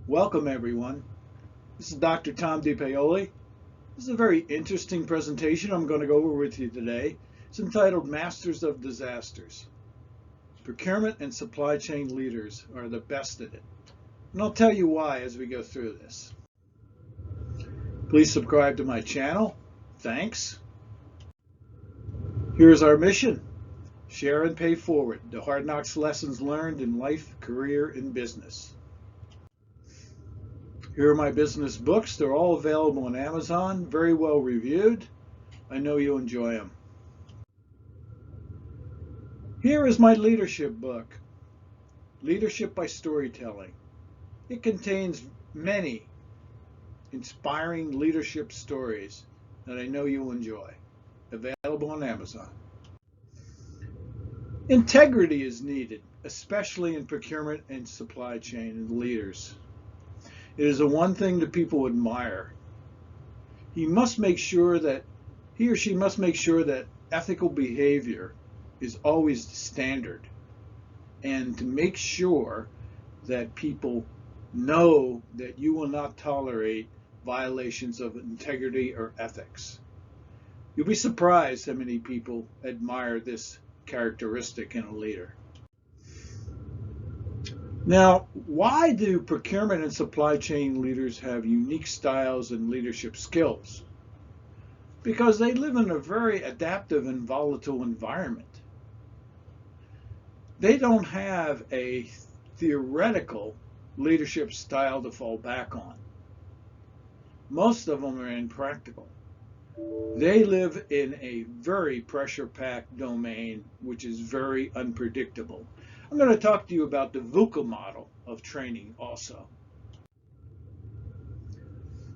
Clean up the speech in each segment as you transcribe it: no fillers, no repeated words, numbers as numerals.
Welcome everyone. This is Dr. Tom DiPaoli. This is a very interesting presentation I'm going to go over with you today. It's entitled Masters of Disasters. Procurement and supply chain leaders are the best at it. And I'll tell you why as we go through this. Please subscribe to my channel. Thanks. Here's our mission. Share and pay forward the hard knocks lessons learned in life, career, and business. Here are my business books. They're all available on Amazon, very well reviewed. I know you'll enjoy them. Here is my leadership book, Leadership by Storytelling. It contains many inspiring leadership stories that I know you'll enjoy. Available on Amazon. Integrity is needed, especially in procurement and supply chain and leaders. It is the one thing that people admire. He or she must make sure that ethical behavior is always the standard, and to make sure that people know that you will not tolerate violations of integrity or ethics. You'll be surprised how many people admire this characteristic in a leader. Now, why do procurement and supply chain leaders have unique styles and leadership skills? Because they live in a very adaptive and volatile environment. They don't have a theoretical leadership style to fall back on. Most of them are impractical. They live in a very pressure-packed domain, which is very unpredictable. I'm going to talk to you about the VUCA model of training also.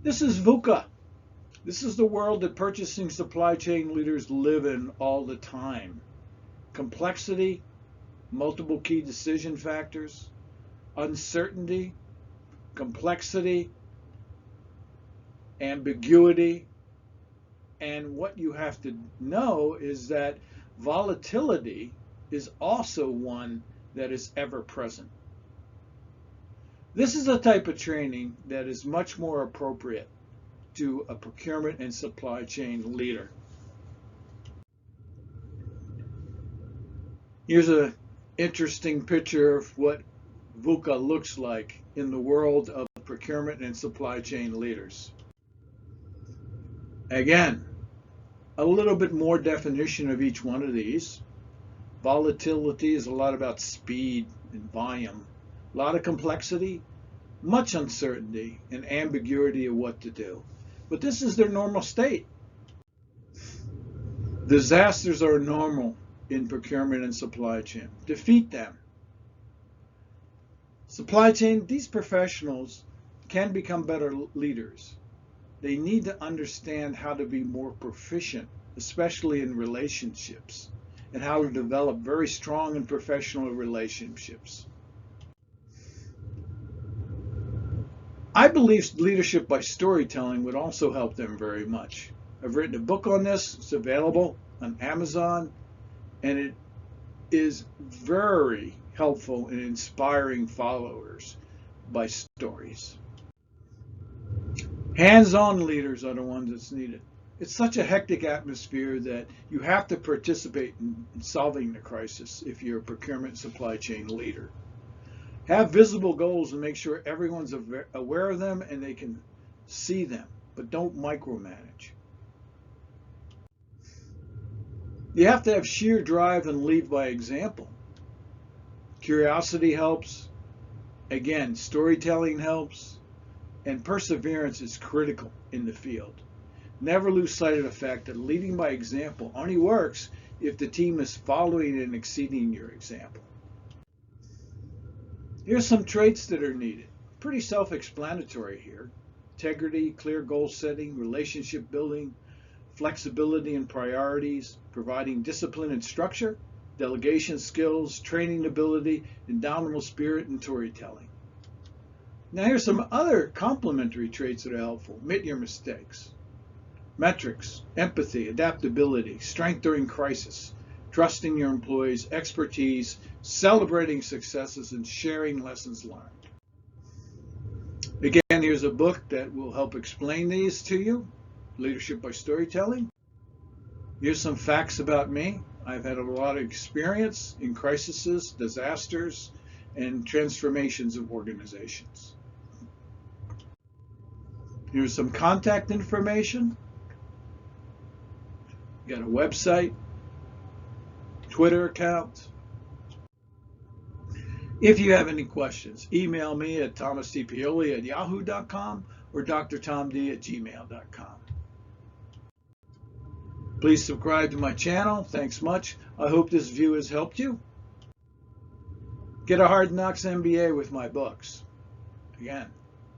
This is VUCA. This is the world that purchasing supply chain leaders live in all the time. Complexity, multiple key decision factors, uncertainty, complexity, ambiguity, and what you have to know is that volatility is also one that is ever present. This is a type of training that is much more appropriate to a procurement and supply chain leader. Here's an interesting picture of what VUCA looks like in the world of procurement and supply chain leaders. Again, a little bit more definition of each one of these. Volatility is a lot about speed and volume, a lot of complexity, much uncertainty, and ambiguity of what to do. But this is their normal state. Disasters are normal in procurement and supply chain. Defeat them. Supply chain, these professionals can become better leaders. They need to understand how to be more proficient, especially in relationships, and how to develop very strong and professional relationships. I believe leadership by storytelling would also help them very much. I've written a book on this. It's available on Amazon, and it is very helpful in inspiring followers by stories. Hands-on leaders are the ones that's needed. It's such a hectic atmosphere that you have to participate in solving the crisis if you're a procurement supply chain leader. Have visible goals and make sure everyone's aware of them and they can see them, but don't micromanage. You have to have sheer drive and lead by example. Curiosity helps. Again, storytelling helps. And perseverance is critical in the field. Never lose sight of the fact that leading by example only works if the team is following and exceeding your example. Here's some traits that are needed. Pretty self-explanatory here. Integrity, clear goal setting, relationship building, flexibility and priorities, providing discipline and structure, delegation skills, training ability, indomitable spirit, and storytelling. Now here's some other complementary traits that are helpful. Admit your mistakes. Metrics, empathy, adaptability, strength during crisis, trusting your employees, expertise, celebrating successes, and sharing lessons learned. Again, here's a book that will help explain these to you, Leadership by Storytelling. Here's some facts about me. I've had a lot of experience in crises, disasters, and transformations of organizations. Here's some contact information. Got a website, Twitter account. If you have any questions, email me at thomasdpioli@yahoo.com or drtomd@gmail.com. Please subscribe to my channel. Thanks much. I hope this view has helped you. Get a Hard Knocks MBA with my books. Again,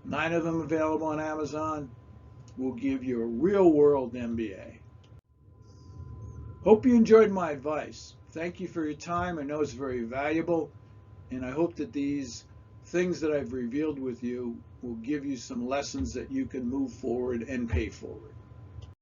9 of them available on Amazon. Will give you a real-world MBA. Hope you enjoyed my advice. Thank you for your time. I know it's very valuable, and I hope that these things that I've revealed with you will give you some lessons that you can move forward and pay forward.